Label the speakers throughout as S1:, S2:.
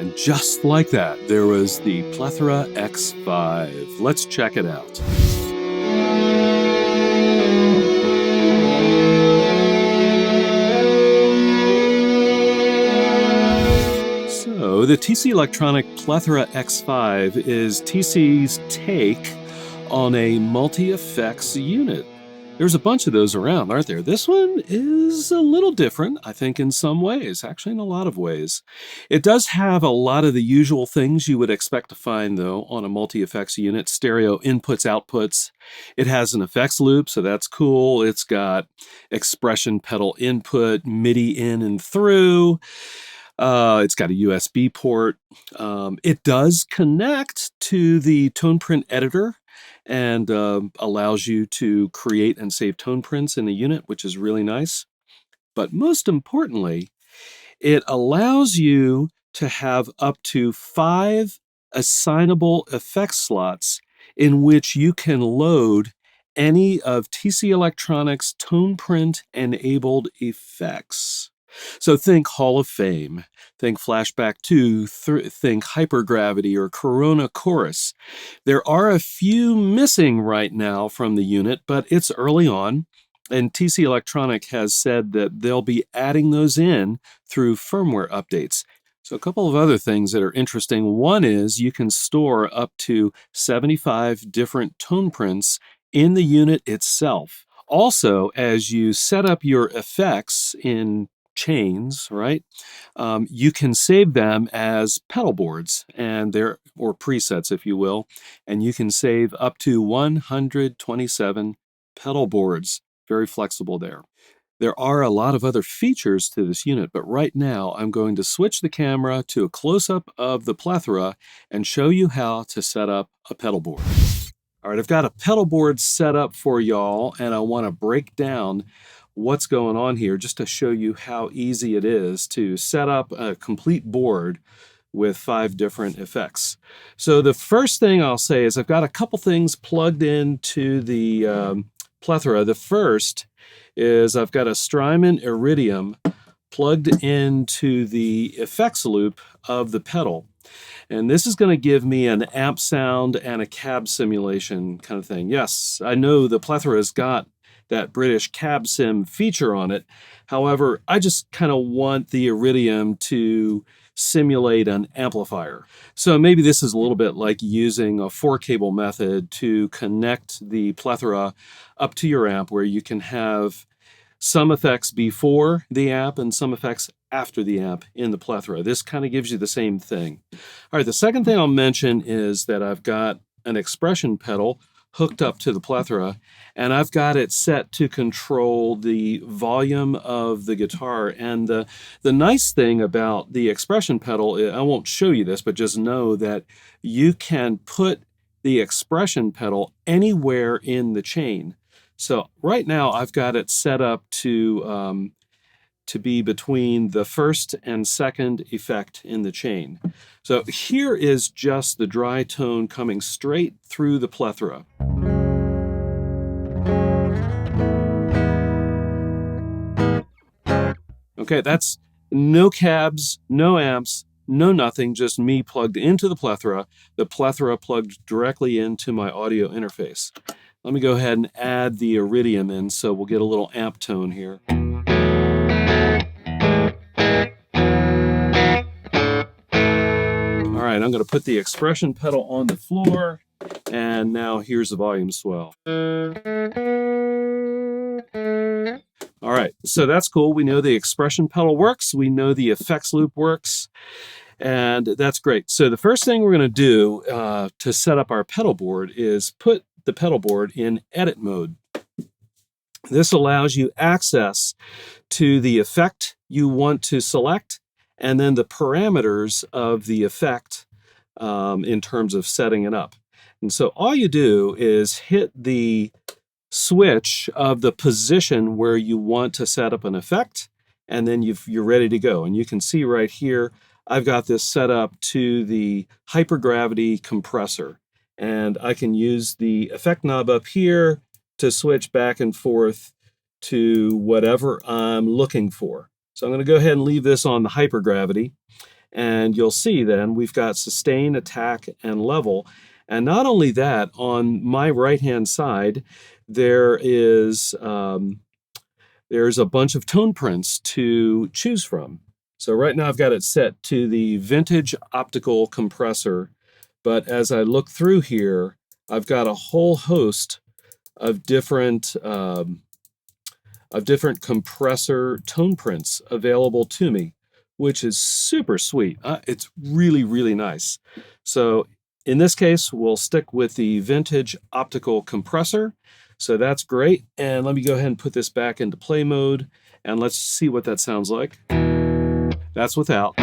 S1: And just like that, there was the Plethora X5. Let's check it out. So the TC Electronic Plethora X5 is TC's take on a multi-effects unit. There's a bunch of those around, aren't there? This one is a little different, I think, in some ways, actually in a lot of ways. It does have a lot of the usual things you would expect to find, though, on a multi-effects unit. Stereo inputs, outputs. It has an effects loop, so that's cool. It's got expression pedal input, MIDI in and through. It's got a USB port. It does connect to the TonePrint editor and allows you to create and save TonePrints in the unit, which is really nice. But most importantly, it allows you to have up to 5 assignable effects slots in which you can load any of TC Electronics TonePrint-enabled effects. So think Hall of Fame, think Flashback 2, think Hypergravity or Corona Chorus. There are a few missing right now from the unit, but it's early on, and TC Electronic has said that they'll be adding those in through firmware updates. So a couple of other things that are interesting. One is you can store up to 75 different tone prints in the unit itself. Also, as you set up your effects in chains, right? You can save them as pedalboards or presets, if you will, and you can save up to 127 pedalboards. Very flexible there. There are a lot of other features to this unit, but right now I'm going to switch the camera to a close-up of the Plethora and show you how to set up a pedalboard. All right, I've got a pedalboard set up for y'all, and I want to break down what's going on here just to show you how easy it is to set up a complete board with 5 different effects. So the first thing I'll say is I've got a couple things plugged into the Plethora. The first is I've got a Strymon Iridium plugged into the effects loop of the pedal. And this is going to give me an amp sound and a cab simulation kind of thing. Yes, I know the Plethora has got that British cab sim feature on it. However, I just kind of want the Iridium to simulate an amplifier. So maybe this is a little bit like using a 4-cable method to connect the Plethora up to your amp, where you can have some effects before the amp and some effects after the amp in the Plethora. This kind of gives you the same thing. All right, the second thing I'll mention is that I've got an expression pedal hooked up to the Plethora, and I've got it set to control the volume of the guitar. And the nice thing about the expression pedal, I won't show you this, but just know that you can put the expression pedal anywhere in the chain. So right now I've got it set up to be between the first and second effect in the chain. So here is just the dry tone coming straight through the Plethora. Okay, that's no cabs, no amps, no nothing, just me plugged into the Plethora plugged directly into my audio interface. Let me go ahead and add the Iridium in so we'll get a little amp tone here. All right, I'm going to put the expression pedal on the floor, and now here's the volume swell. All right, so that's cool. We know the expression pedal works. We know the effects loop works, and that's great. So the first thing we're going to do to set up our pedal board is put the pedal board in edit mode. This allows you access to the effect you want to select and then the parameters of the effect in terms of setting it up. And so all you do is hit the switch of the position where you want to set up an effect, and then you're ready to go. And you can see right here, I've got this set up to the hypergravity compressor. And I can use the effect knob up here to switch back and forth to whatever I'm looking for. So I'm going to go ahead and leave this on the hypergravity. And you'll see then we've got sustain, attack, and level. And not only that, on my right-hand side, there's a bunch of tone prints to choose from. So right now I've got it set to the vintage optical compressor, but as I look through here, I've got a whole host of different compressor tone prints available to me, which is super sweet. It's really, really nice. So in this case, we'll stick with the vintage optical compressor. So that's great. And let me go ahead and put this back into play mode, and let's see what that sounds like. That's without.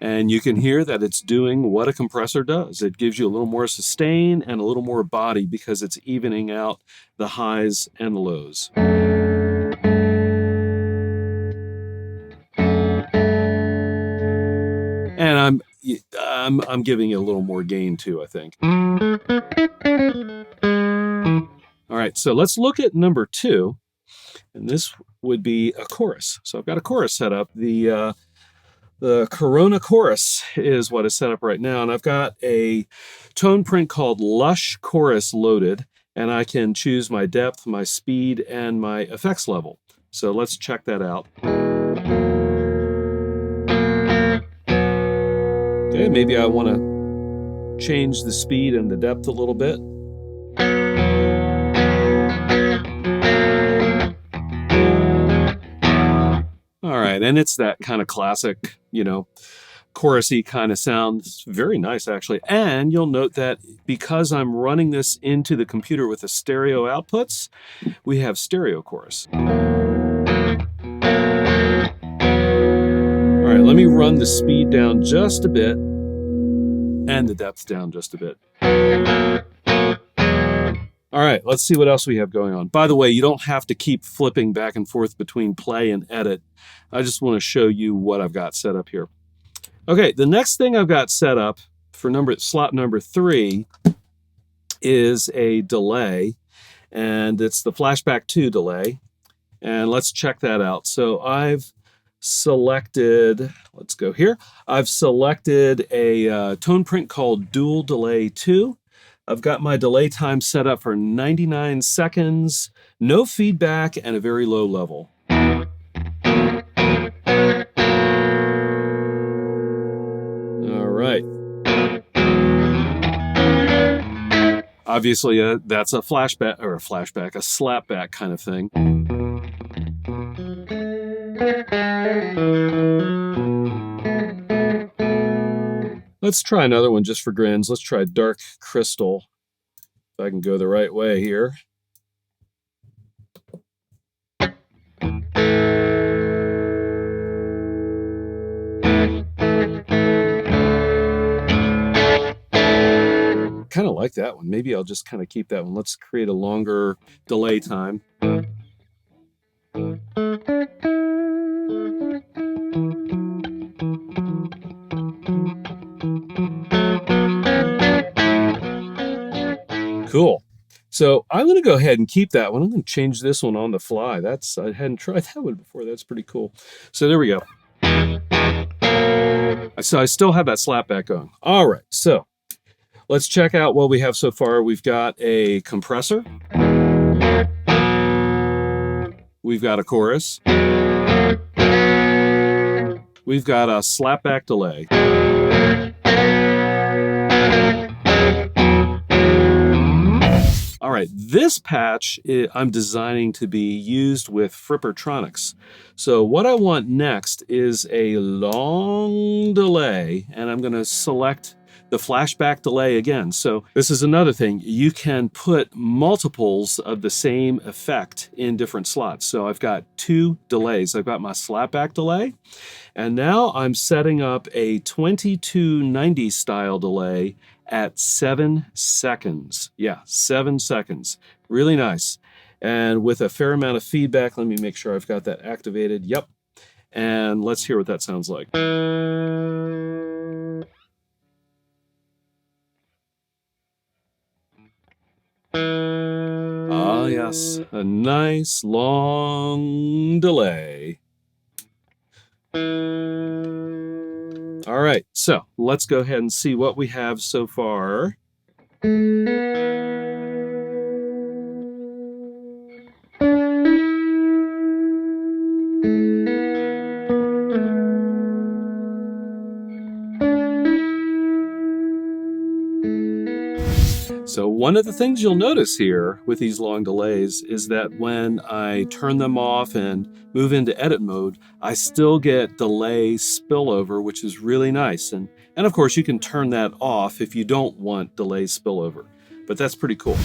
S1: And you can hear that it's doing what a compressor does. It gives you a little more sustain and a little more body because it's evening out the highs and the lows. And I'm giving it a little more gain too, I think. All right, so let's look at number 2, and this would be a chorus. So I've got a chorus set up. The Corona Chorus is what is set up right now, and I've got a tone print called Lush Chorus loaded, and I can choose my depth, my speed, and my effects level. So let's check that out. Okay, maybe I want to change the speed and the depth a little bit. All right, and it's that kind of classic, chorusy kind of sound. It's very nice, actually. And you'll note that because I'm running this into the computer with the stereo outputs, we have stereo chorus. All right, let me run the speed down just a bit and the depth down just a bit. All right, let's see what else we have going on. By the way, you don't have to keep flipping back and forth between play and edit. I just want to show you what I've got set up here. Okay, the next thing I've got set up for slot number 3 is a delay, and it's the Flashback 2 delay. And let's check that out. So I've selected, let's go here. I've selected a tone print called Dual Delay 2. I've got my delay time set up for 99 seconds, no feedback, and a very low level. All right. Obviously, that's a flashback, or a slapback kind of thing. Let's try another one just for grins. Let's try Dark Crystal, if I can go the right way here. Kind of like that one. Maybe I'll just kind of keep that one. Let's create a longer delay time. Cool. So I'm going to go ahead and keep that one. I'm going to change this one on the fly. I hadn't tried that one before. That's pretty cool. So there we go. So I still have that slapback going. All right. So let's check out what we have so far. We've got a compressor. We've got a chorus. We've got a slapback delay. All right, this patch I'm designing to be used with Frippertronics. So what I want next is a long delay, and I'm going to select the flashback delay again. So this is another thing. You can put multiples of the same effect in different slots. So I've got 2 delays. I've got my slapback delay, and now I'm setting up a 2290 style delay at 7 seconds. Yeah, 7 seconds. Really nice. And with a fair amount of feedback, let me make sure I've got that activated. Yep. And let's hear what that sounds like. Oh, yeah, Yes, a nice long delay. All right, so let's go ahead and see what we have so far. So one of the things you'll notice here with these long delays is that when I turn them off and move into edit mode, I still get delay spillover, which is really nice. And of course, you can turn that off if you don't want delay spillover, but that's pretty cool.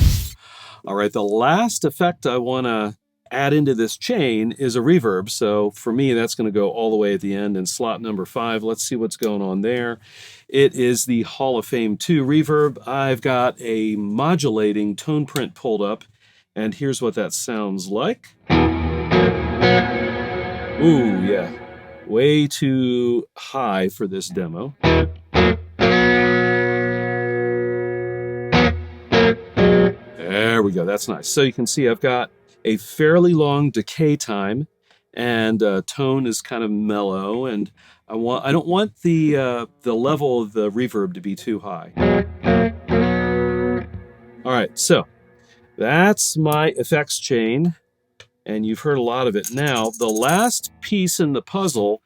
S1: All right, the last effect I want to add into this chain is a reverb. So for me, that's going to go all the way at the end in slot number 5. Let's see what's going on there. It is the Hall of Fame 2 reverb. I've got a modulating TonePrint pulled up, and here's what that sounds like. Ooh, yeah, way too high for this demo. There we go, that's nice. So you can see I've got a fairly long decay time, and tone is kind of mellow, and I don't want the level of the reverb to be too high. All right, so that's my effects chain, and you've heard a lot of it. Now, the last piece in the puzzle,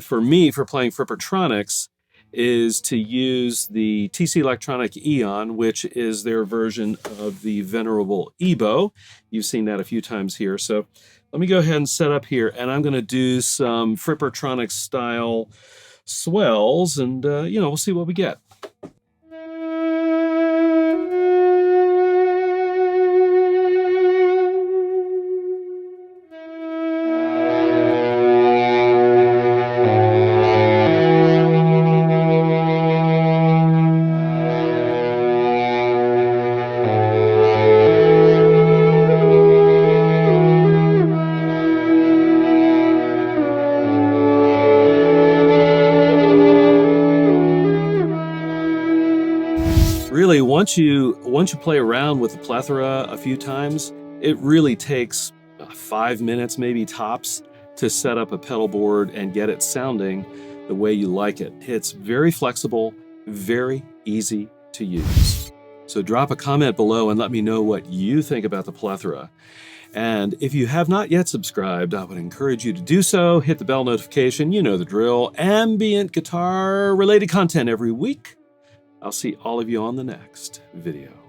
S1: for me, for playing Frippertronics, is to use the TC Electronic Eon, which is their version of the venerable EBow. You've seen that a few times here. So let me go ahead and set up here, and I'm going to do some Frippertronics style swells, and we'll see what we get. Really, once you play around with the Plethora a few times, it really takes 5 minutes, maybe tops, to set up a pedal board and get it sounding the way you like it. It's very flexible, very easy to use. So drop a comment below and let me know what you think about the Plethora. And if you have not yet subscribed, I would encourage you to do so. Hit the bell notification, you know the drill. Ambient guitar related content every week. I'll see all of you on the next video.